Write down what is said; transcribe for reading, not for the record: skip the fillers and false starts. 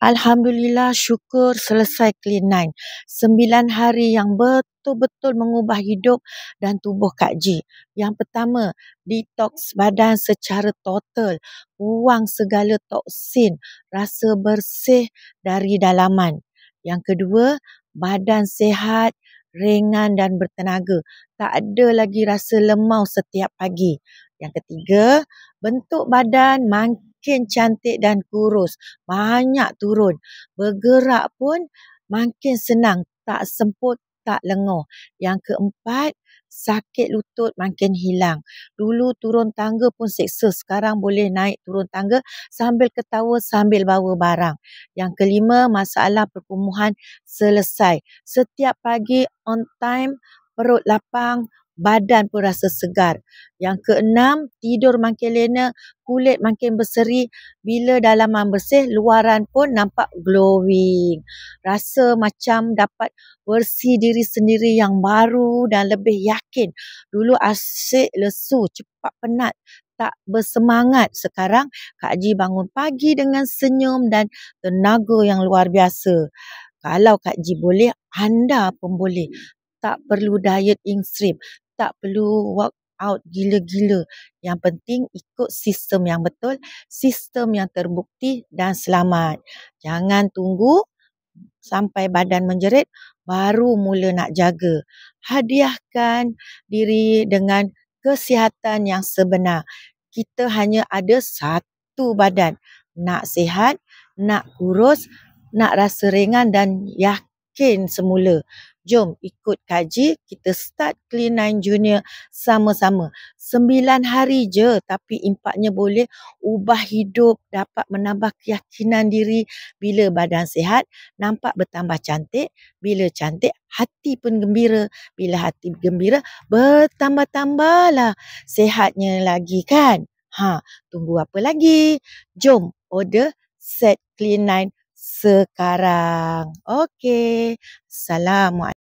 Alhamdulillah, syukur selesai Clean 9. 9 hari yang betul-betul mengubah hidup dan tubuh Kak Ji. Yang pertama, detox badan secara total. Buang segala toksin, rasa bersih dari dalaman. Yang kedua, badan sihat, ringan dan bertenaga. Tak ada lagi rasa lemau setiap pagi. Yang ketiga, bentuk badan makin cantik dan kurus. Banyak turun. Bergerak pun makin senang. Tak semput, tak lenguh. Yang keempat, sakit lutut makin hilang. Dulu turun tangga pun seksa. Sekarang boleh naik turun tangga sambil ketawa, sambil bawa barang. Yang kelima, masalah perkumuhan selesai. Setiap pagi on time, perut lapang, badan pun rasa segar. Yang keenam, tidur makin lena, kulit makin berseri. Bila dalaman bersih, luaran pun nampak glowing. Rasa macam dapat versi diri sendiri yang baru dan lebih yakin. Dulu asyik lesu, cepat penat, tak bersemangat. Sekarang Kak Ji bangun pagi dengan senyum dan tenaga yang luar biasa. Kalau Kak Ji boleh, anda pun boleh. Tak perlu diet ekstrim, tak perlu workout gila-gila. Yang penting ikut sistem yang betul, sistem yang terbukti dan selamat. Jangan tunggu sampai badan menjerit baru mula nak jaga. Hadiahkan diri dengan kesihatan yang sebenar. Kita hanya ada satu badan. Nak sihat, nak kurus, nak rasa ringan dan yakin semula. Jom ikut Kak Ji, kita start Clean 9 Junior sama-sama. 9 hari je tapi impaknya boleh ubah hidup, dapat menambah keyakinan diri. Bila badan sihat, nampak bertambah cantik. Bila cantik, hati pun gembira. Bila hati gembira, bertambah-tambahlah sihatnya lagi kan? Tunggu apa lagi? Jom order set Clean 9 sekarang. Okey. Assalamualaikum.